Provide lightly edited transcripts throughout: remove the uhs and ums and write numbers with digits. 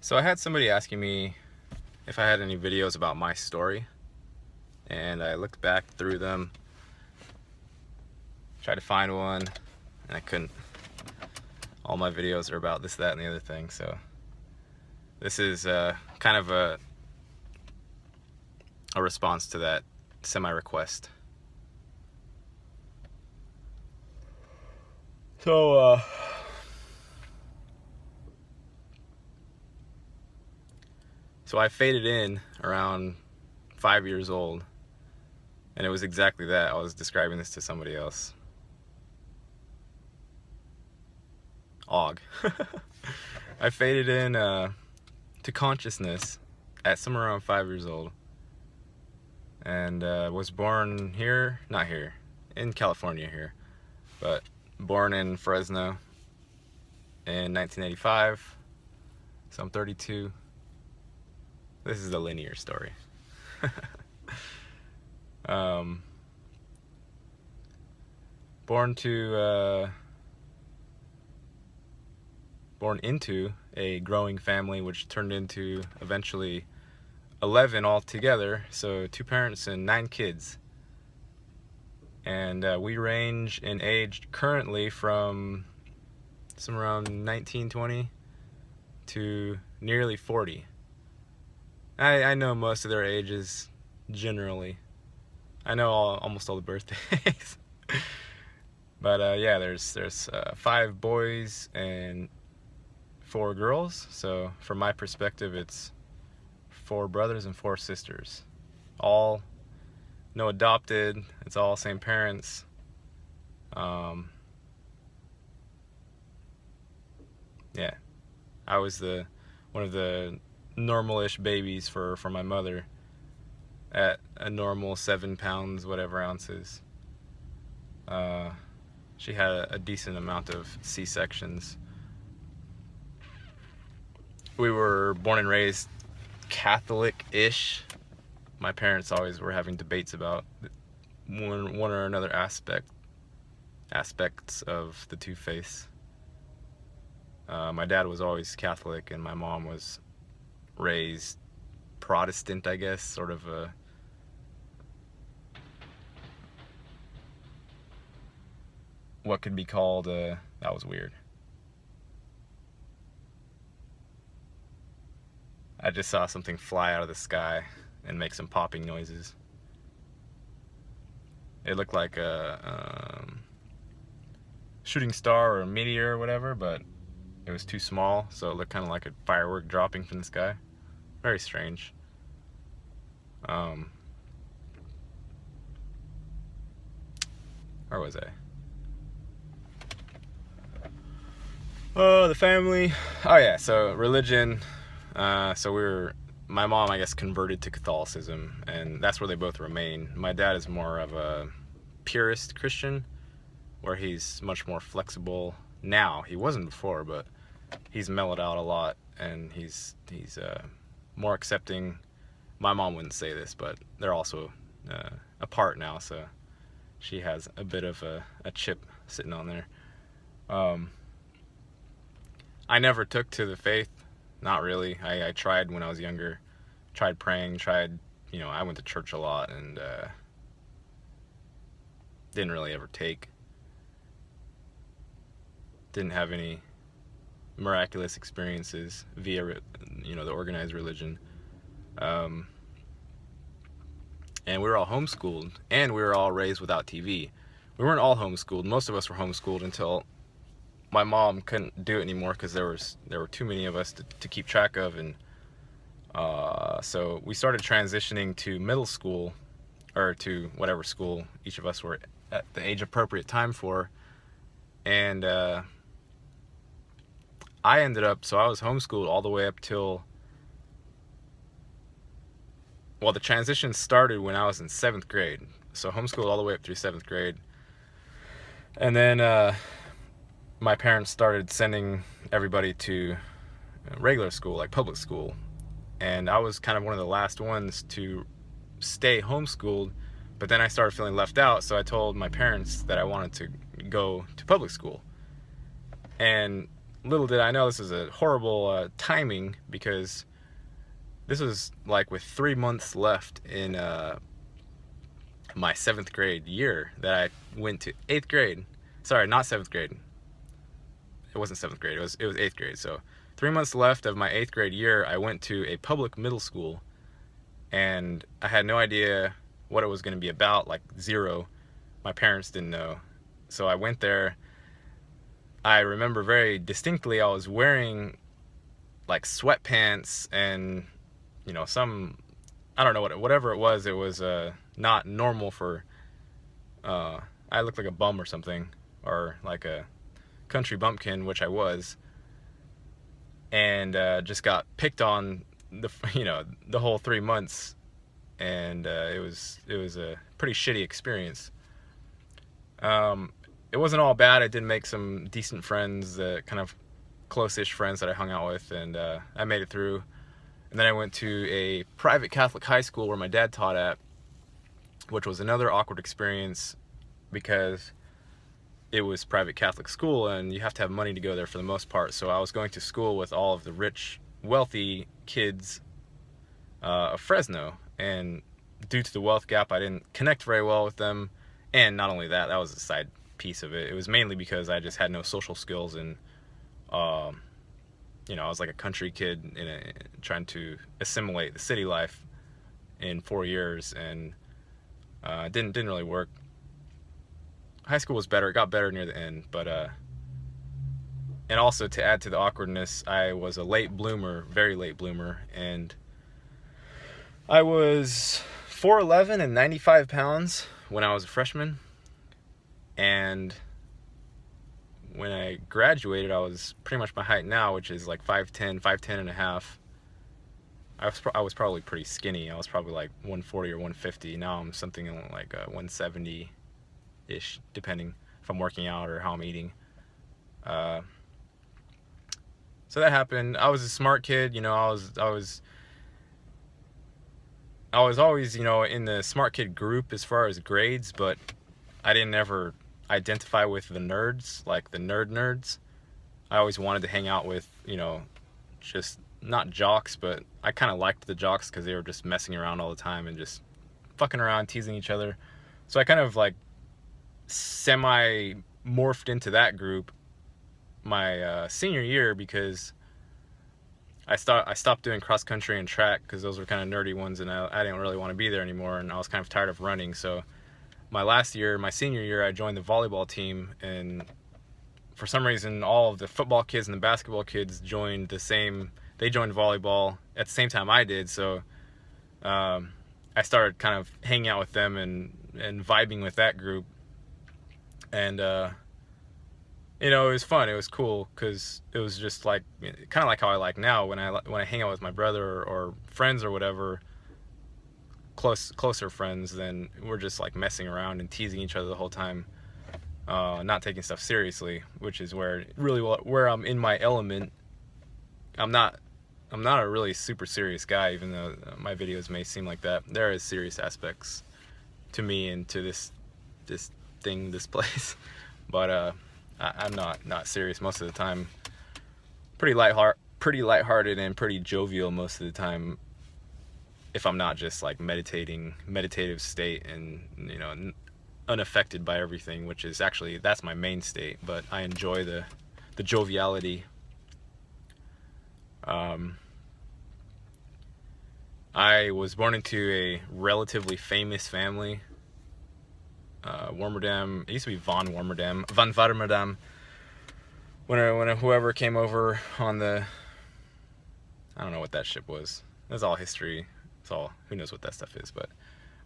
So I had somebody asking me if I had any videos about my story, and I looked back through them, tried to find one, and I couldn't. All my videos are about this, that, and the other thing, so this is kind of a response to that semi-request. So I faded in around 5 years old, and it was exactly that. I was describing this to somebody else. Og. I faded in to consciousness at somewhere around 5 years old, and was born here, not here, in California here, but born in Fresno in 1985, so I'm 32. This is a linear story. Born into a growing family, which turned into eventually 11 altogether, so 2 parents and 9 kids. And we range in age currently from somewhere around 19, 20 to nearly 40. I know most of their ages generally. I know almost all the birthdays. But yeah, there's 5 boys and 4 girls. So from my perspective, it's 4 brothers and 4 sisters. All no adopted. It's all same parents. Yeah, I was one of the normal-ish babies for my mother at a normal 7 pounds whatever ounces. She had a decent amount of C-sections. We were born and raised Catholic-ish. My parents always were having debates about one or another aspects of the two faiths. My dad was always Catholic, and my mom was raised Protestant, I guess, sort of what could be called that was weird. I just saw something fly out of the sky and make some popping noises. It looked like a shooting star or a meteor or whatever, but it was too small, so it looked kind of like a firework dropping from the sky. Very strange. Where was I? Oh, the family. Oh yeah, so religion. My mom, I guess, converted to Catholicism, and that's where they both remain. My dad is more of a purist Christian, where he's much more flexible now. He wasn't before, but he's mellowed out a lot, and he's more accepting. My mom wouldn't say this, but they're also apart now, so she has a bit of a chip sitting on there. I never took to the faith. Not really. I tried when I was younger. Tried praying, I went to church a lot, and didn't really ever take. Didn't have any miraculous experiences via, the organized religion. And we were all homeschooled, and we were all raised without TV. We weren't all homeschooled. Most of us were homeschooled until my mom couldn't do it anymore because there were too many of us to keep track of, and so we started transitioning to middle school, or to whatever school each of us were at the age appropriate time for, and I ended up, so I was homeschooled all the way up till, well, the transition started when I was in 7th grade, so homeschooled all the way up through 7th grade, and then my parents started sending everybody to regular school, like public school, and I was kind of one of the last ones to stay homeschooled, but then I started feeling left out, so I told my parents that I wanted to go to public school. And little did I know this was a horrible timing, because this was like with 3 months left in my 7th grade year that I went to 8th grade. Sorry, not 7th grade. It wasn't 7th grade. It was 8th grade. So 3 months left of my 8th grade year, I went to a public middle school, and I had no idea what it was going to be about, like zero. My parents didn't know. So I went there. I remember very distinctly I was wearing like sweatpants and, you know, some, I don't know whatever it was not normal for, I looked like a bum or something, or like a country bumpkin, which I was, and just got picked on the whole 3 months, and it was a pretty shitty experience. It wasn't all bad. I did make some decent friends, kind of close-ish friends that I hung out with, and I made it through. And then I went to a private Catholic high school where my dad taught at, which was another awkward experience because it was private Catholic school and you have to have money to go there for the most part. So I was going to school with all of the rich, wealthy kids of Fresno, and due to the wealth gap, I didn't connect very well with them. And not only that, that was a side piece of it. It was mainly because I just had no social skills, and I was like a country kid trying to assimilate the city life in 4 years, and didn't really work. High school was better. It got better near the end, but and also, to add to the awkwardness, I was a late bloomer, very late bloomer, and I was 4'11" and 95 pounds when I was a freshman, and when I graduated, I was pretty much my height now, which is like 5'10", 5'10 and a half. I was probably pretty skinny. I was probably like 140 or 150. Now I'm something like 170-ish, depending if I'm working out or how I'm eating. So that happened. I was a smart kid, I was always, in the smart kid group as far as grades, but I didn't ever identify with the nerds, like the nerds. I always wanted to hang out with, just not jocks, but I kind of liked the jocks because they were just messing around all the time and just fucking around, teasing each other. So I kind of like semi morphed into that group my senior year, because I stopped doing cross country and track because those were kind of nerdy ones, and I didn't really want to be there anymore, and I was kind of tired of running. So my senior year, I joined the volleyball team, and for some reason all of the football kids and the basketball kids joined volleyball at the same time I did. So I started kind of hanging out with them and vibing with that group, and it was fun. It was cool because it was just like kind of like how I like now when I hang out with my brother or friends or whatever, closer friends, then we're just like messing around and teasing each other the whole time, not taking stuff seriously, which is where I'm in my element. I'm not a really super serious guy, even though my videos may seem like that. There is serious aspects to me and to this place, but I'm not serious most of the time. Pretty lighthearted and pretty jovial most of the time, if I'm not just like meditative state and unaffected by everything, which is actually, that's my main state, but I enjoy the joviality. I was born into a relatively famous family. Warmerdam, it used to be Van Warmerdam. When whoever came over on the, I don't know what that ship was. That's all history. Who knows what that stuff is. But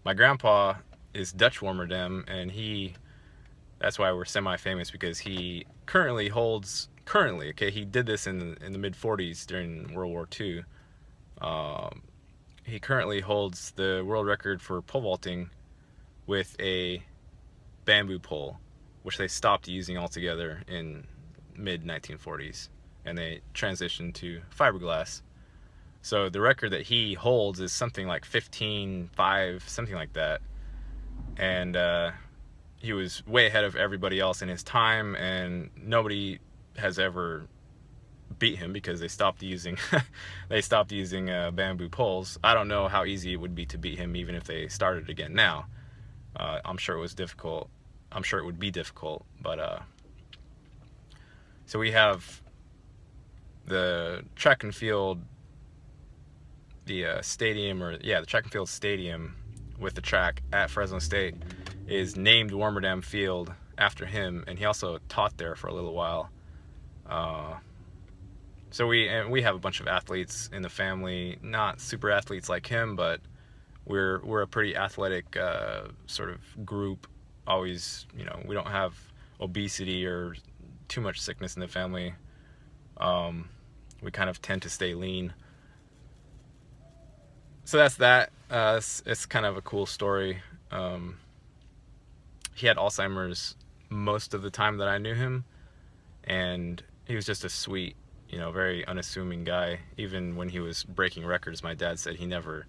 my grandpa is Dutch Warmerdam, and that's why we're semi-famous, because he currently, he did this in the mid-40s during World War II. He currently holds the world record for pole vaulting with a bamboo pole, which they stopped using altogether in mid-1940s, and they transitioned to fiberglass. So the record that he holds is something like 15.5, something like that. And he was way ahead of everybody else in his time, and nobody has ever beat him because they stopped using bamboo poles. I don't know how easy it would be to beat him even if they started again now. I'm sure it was difficult. I'm sure it would be difficult, but so we have the track and field, the stadium, or yeah, the track and field stadium with the track at Fresno State is named Warmerdam Field after him, and he also taught there for a little while. So we have a bunch of athletes in the family, not super athletes like him, but we're a pretty athletic sort of group. Always, you know, we don't have obesity or too much sickness in the family. We kind of tend to stay lean. So that's that. It's kind of a cool story. He had Alzheimer's most of the time that I knew him, and he was just a sweet, you know, very unassuming guy. Even when he was breaking records, my dad said he never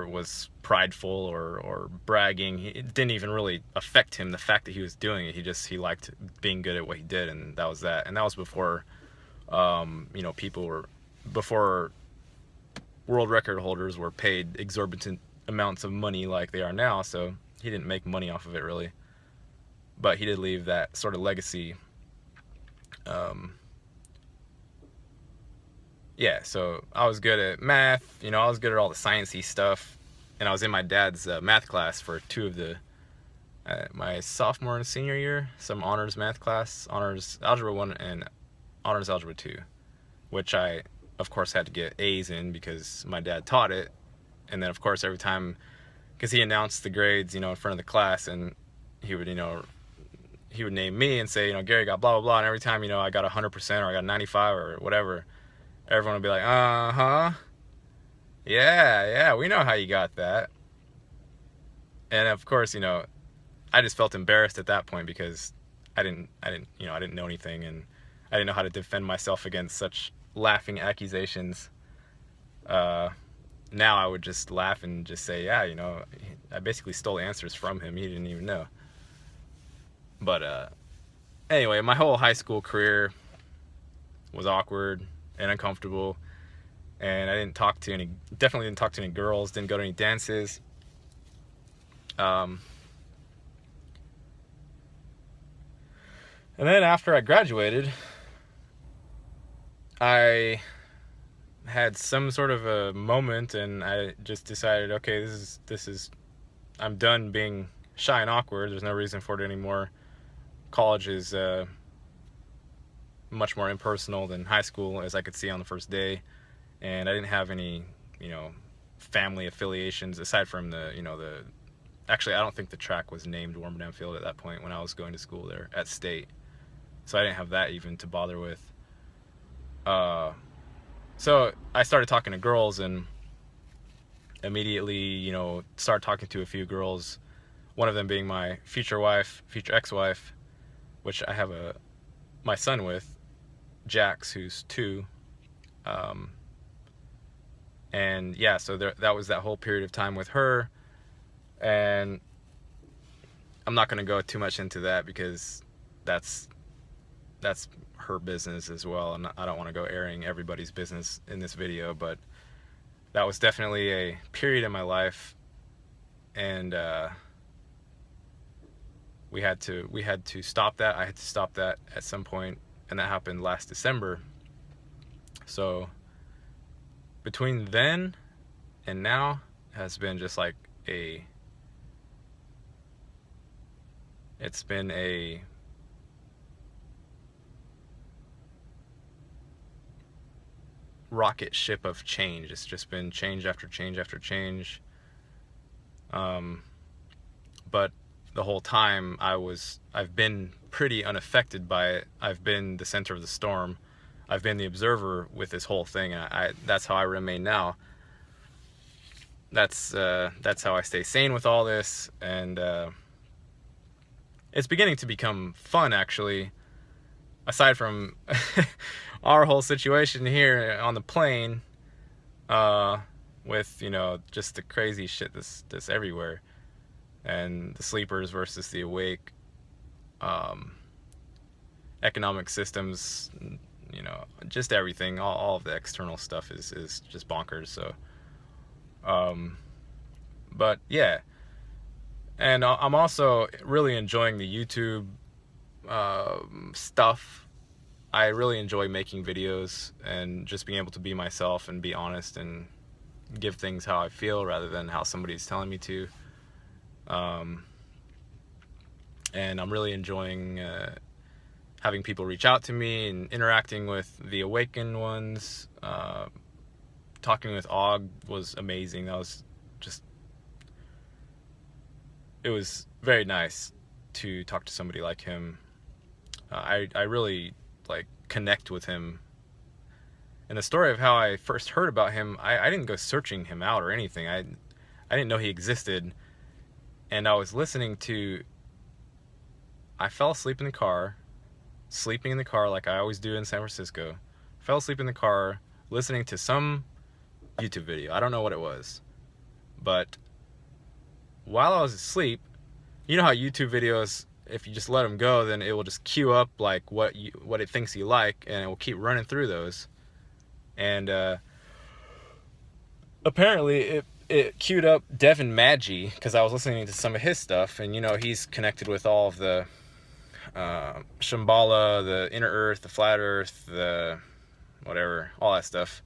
was prideful or bragging. It didn't even really affect him, the fact that he was doing it. He liked being good at what he did, and that was that. And that was before, you know, before world record holders were paid exorbitant amounts of money like they are now. So he didn't make money off of it really, but he did leave that sort of legacy. Yeah, so I was good at math, you know, I was good at all the sciencey stuff, and I was in my dad's math class for two of the, my sophomore and senior year, some honors math class, honors algebra 1 and honors algebra 2, which I, of course, had to get A's in because my dad taught it. And then, of course, every time, because he announced the grades, you know, in front of the class, and he would, you know, he would name me and say, you know, Gary got blah, blah, blah, and every time, you know, I got 100% or I got 95 or whatever, everyone would be like, uh-huh, yeah, we know how you got that. And of course, you know, I just felt embarrassed at that point because I didn't know anything, and I didn't know how to defend myself against such laughing accusations. Now I would just laugh and just say, yeah, you know, I basically stole answers from him. He didn't even know. But anyway, my whole high school career was awkward and uncomfortable, and I definitely didn't talk to any girls, didn't go to any dances. And then after I graduated, I had some sort of a moment, and I just decided, okay, this is I'm done being shy and awkward. There's no reason for it anymore. College is much more impersonal than high school, as I could see on the first day, and I didn't have any, you know, family affiliations aside from actually I don't think the track was named Warmerdam Field at that point when I was going to school there at State, so I didn't have that even to bother with. So I started talking to girls, and immediately, you know, started talking to a few girls, one of them being my future ex-wife, which I have my son with, Jax, who's 2. And yeah, so that was that whole period of time with her, and I'm not going to go too much into that because that's her business as well, and I don't want to go airing everybody's business in this video, but that was definitely a period in my life, and we had to stop that. I had to stop that at some point, and that happened last December. So between then and now has been just like it's been a rocket ship of change. It's just been change after change after change. But the whole time I've been pretty unaffected by it. I've been the center of the storm. I've been the observer with this whole thing, and that's how I remain now. That's how I stay sane with all this, and it's beginning to become fun, actually. Aside from our whole situation here on the plane, with, you know, just the crazy shit that's everywhere, and the sleepers versus the awake, and economic systems, you know, just everything, all of the external stuff is just bonkers. So but yeah, and I'm also really enjoying the YouTube stuff. I really enjoy making videos and just being able to be myself and be honest and give things how I feel rather than how somebody's telling me to. And I'm really enjoying having people reach out to me and interacting with the awakened ones. Talking with Og was amazing. That was just, it was very nice to talk to somebody like him. I really like connect with him. And the story of how I first heard about him, I didn't go searching him out or anything. I didn't know he existed. And I was listening to, I fell asleep in the car, sleeping in the car like I always do in San Francisco. Fell asleep in the car listening to some YouTube video. I don't know what it was. But while I was asleep, you know how YouTube videos, if you just let them go, then it will just queue up like what it thinks you like, and it will keep running through those. And apparently it queued up Devin Maggi because I was listening to some of his stuff, and you know, he's connected with all of the Shambhala, the inner earth, the flat earth, the whatever, all that stuff.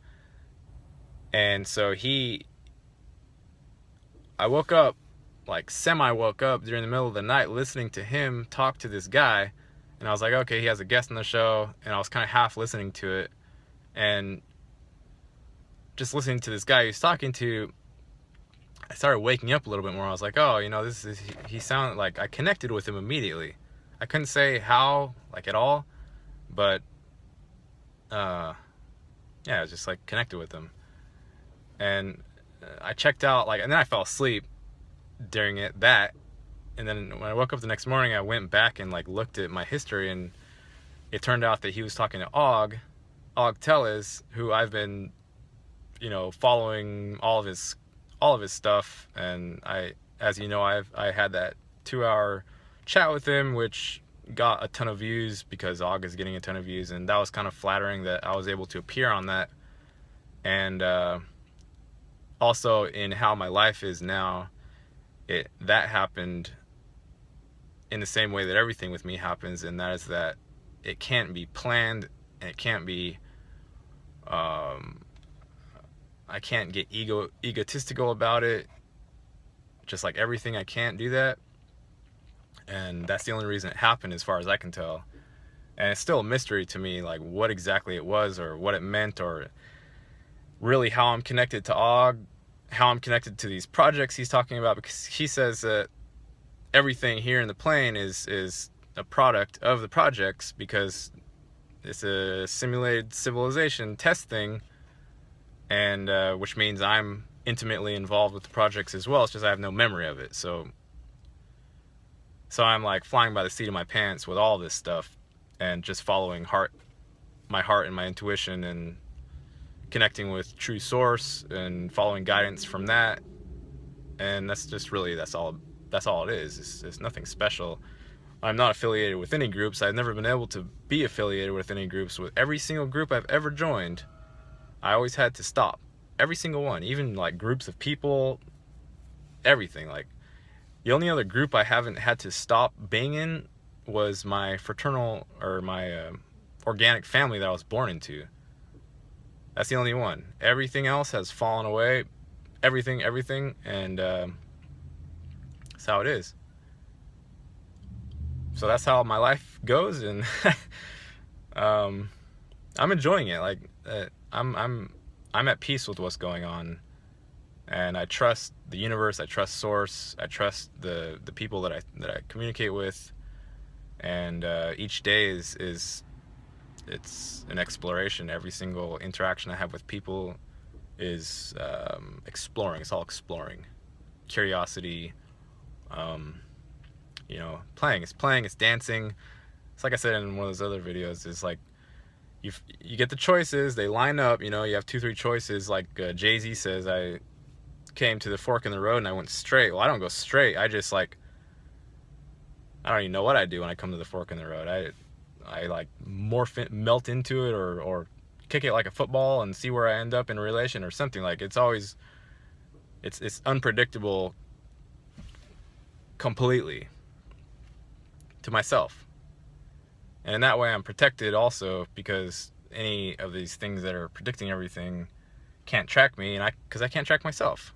And so I woke up, like semi-woke up during the middle of the night listening to him talk to this guy, and I was like, okay, he has a guest on the show, and I was kind of half listening to it, and just listening to this guy he's talking to, I started waking up a little bit more. I was like, oh, you know, he sounded like I connected with him immediately. I couldn't say how, like at all, but yeah, I was just like connected with him. And I checked out, like, and then I fell asleep during that. And then when I woke up the next morning, I went back and like looked at my history, and it turned out that he was talking to Og Tellez, who I've been, you know, following all of his stuff. And as you know, I had that 2-hour chat with him, which got a ton of views because Og is getting a ton of views, and that was kind of flattering that I was able to appear on that. And also in how my life is now, that happened in the same way that everything with me happens, and that is that it can't be planned, and it can't be I can't get egotistical about it. Just like everything, I can't do that. And that's the only reason it happened, as far as I can tell. And it's still a mystery to me, like what exactly it was, or what it meant, or really how I'm connected to Og, how I'm connected to these projects he's talking about, because he says that everything here in the plane is a product of the projects, because it's a simulated civilization test thing, and which means I'm intimately involved with the projects as well. It's just I have no memory of it. So I'm like flying by the seat of my pants with all this stuff, and just following my heart and my intuition, and connecting with true source and following guidance from that. And that's just really, that's all it is. It's nothing special. I'm not affiliated with any groups. I've never been able to be affiliated with any groups. With every single group I've ever joined, I always had to stop. Every single one, even like groups of people, everything. Like the only other group I haven't had to stop being in was my fraternal, or my organic family that I was born into. That's the only one. Everything else has fallen away. Everything, and that's how it is. So that's how my life goes, and I'm enjoying it. Like I'm at peace with what's going on, and I trust the universe. I trust Source. I trust the people that I communicate with, and each day is it's an exploration. Every single interaction I have with people is exploring. It's all exploring, curiosity. You know, playing. It's dancing. It's like I said in one of those other videos. It's like you get the choices. They line up. You know, you have 2-3 choices. Like Jay-Z says, I came to the fork in the road and I went straight. Well, I don't go straight. I just like, I don't even know what I do when I come to the fork in the road. I like melt into it, or kick it like a football and see where I end up in a relation or something. Like it's always, it's unpredictable completely to myself. And in that way I'm protected also, because any of these things that are predicting everything can't track me, and because I can't track myself.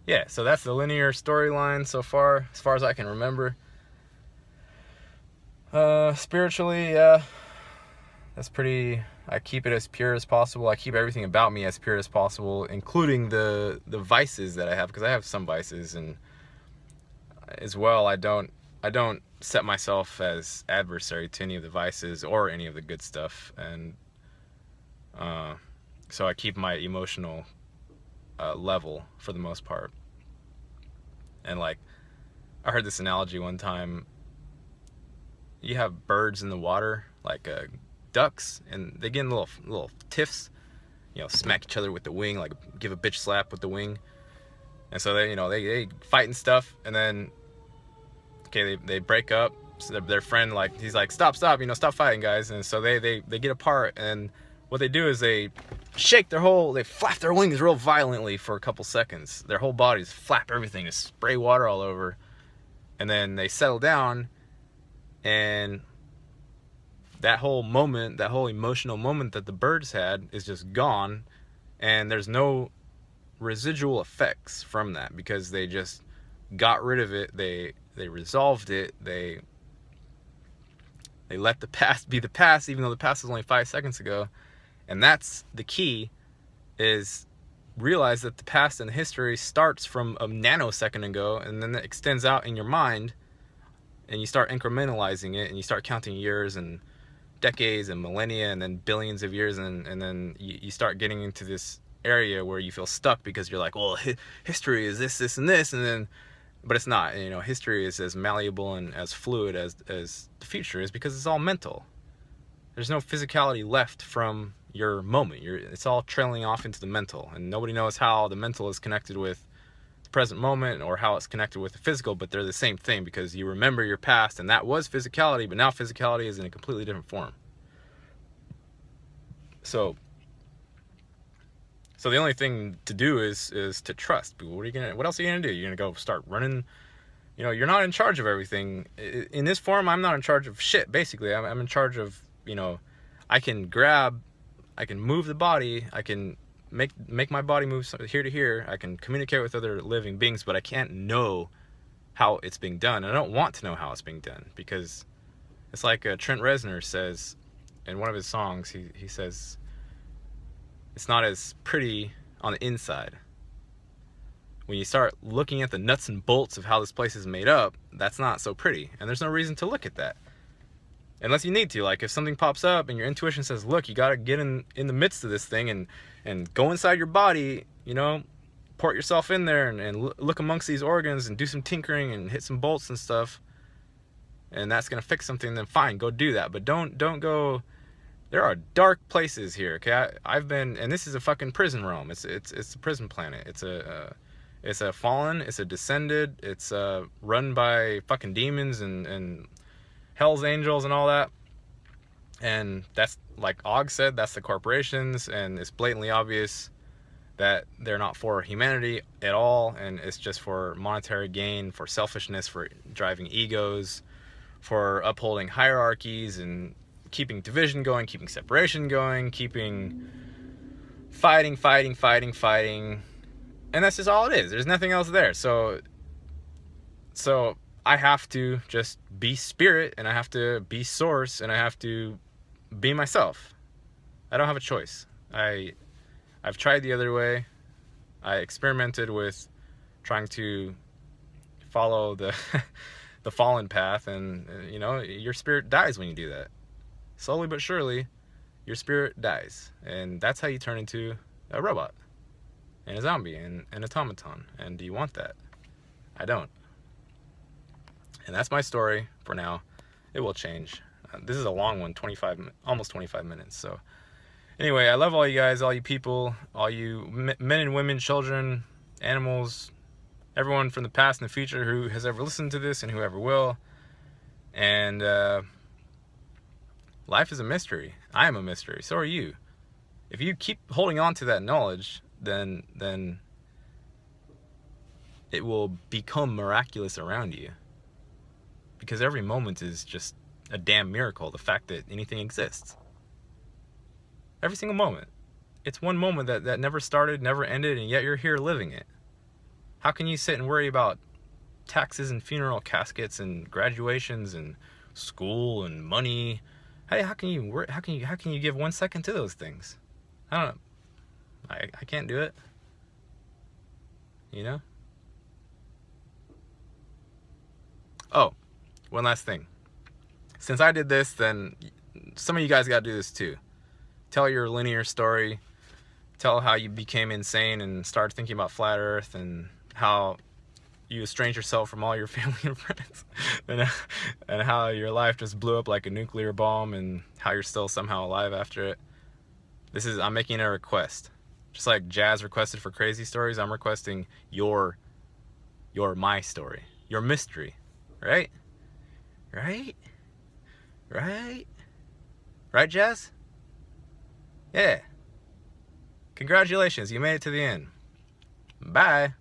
Yeah, so that's the linear storyline so far as I can remember. Spiritually, yeah, that's pretty. I keep it as pure as possible. I keep everything about me as pure as possible, including the vices that I have, because I have some vices, and as well, I don't set myself as adversary to any of the vices or any of the good stuff, and so I keep my emotional level for the most part. And like, I heard this analogy one time. You have birds in the water, like ducks, and they get in little tiffs, smack each other with the wing, like give a bitch slap with the wing. And so they fight and stuff, and then they break up. So their friend, like, he's like, stop, stop fighting, guys. And so they get apart, and what they do is they flap their wings real violently for a couple seconds. Their whole bodies flap everything, just spray water all over, and then they settle down, and that whole moment, that whole emotional moment that the birds had is just gone, and there's no residual effects from that, because they just got rid of it. They resolved it. They let the past be the past, even though the past was only 5 seconds ago. And that's the key, is realize that the past and history starts from a nanosecond ago, and then it extends out in your mind, and you start incrementalizing it, and you start counting years and decades and millennia and then billions of years, and then you start getting into this area where you feel stuck, because you're like, well, history is this and this, and then, but it's not. History is as malleable and as fluid as the future is, because it's all mental. There's no physicality left from your moment. It's all trailing off into the mental, and nobody knows how the mental is connected with the present moment, or how it's connected with the physical, but they're the same thing, because you remember your past, and that was physicality, but now physicality is in a completely different form. So the only thing to do is to trust. What else are you gonna do? You're gonna go start running? You're not in charge of everything. In this form, I'm not in charge of shit, basically. I'm in charge of, I can move the body, I can make my body move here to here, I can communicate with other living beings, but I can't know how it's being done. And I don't want to know how it's being done, because it's like Trent Reznor says in one of his songs. He says, it's not as pretty on the inside. When you start looking at the nuts and bolts of how this place is made up, that's not so pretty, and there's no reason to look at that unless you need to. Like, if something pops up and your intuition says, look, you got to get in the midst of this thing and go inside your body, port yourself in there and look amongst these organs and do some tinkering and hit some bolts and stuff, and that's going to fix something, then fine, go do that. But don't go. There are dark places here, okay? I've been, and this is a fucking prison realm. It's a prison planet. It's a fallen, it's a descended, it's run by fucking demons and Hell's Angels and all that. And that's, like Og said, that's the corporations, and it's blatantly obvious that they're not for humanity at all, and it's just for monetary gain, for selfishness, for driving egos, for upholding hierarchies and keeping division going, keeping separation going, keeping fighting, and that's just all it is. There's nothing else there. So I have to just be spirit, and I have to be source, and I have to be myself. I don't have a choice. I've tried the other way. I experimented with trying to follow the the fallen path, and your spirit dies when you do that. Slowly but surely, your spirit dies, and that's how you turn into a robot and a zombie and an automaton. And do you want that? I don't. And that's my story for now. It will change. This is a long one, almost 25 minutes. So anyway, I love all you guys, all you people, all you men and women, children, animals, everyone from the past and the future who has ever listened to this and whoever will. And life is a mystery. I am a mystery. So are you. If you keep holding on to that knowledge, then it will become miraculous around you. Because every moment is just a damn miracle, the fact that anything exists. Every single moment. It's one moment that never started, never ended, and yet you're here living it. How can you sit and worry about taxes and funeral caskets and graduations and school and money? Hey, how can you give 1 second to those things? I don't know. I can't do it. You know? Oh, one last thing. Since I did this, then some of you guys got to do this too. Tell your linear story. Tell how you became insane and started thinking about flat Earth, and how you estranged yourself from all your family and friends, and how your life just blew up like a nuclear bomb, and how you're still somehow alive after it. I'm making a request. Just like Jazz requested for crazy stories, I'm requesting my story. Your mystery. Right? Right? Right? Right, Jazz? Yeah. Congratulations, you made it to the end. Bye.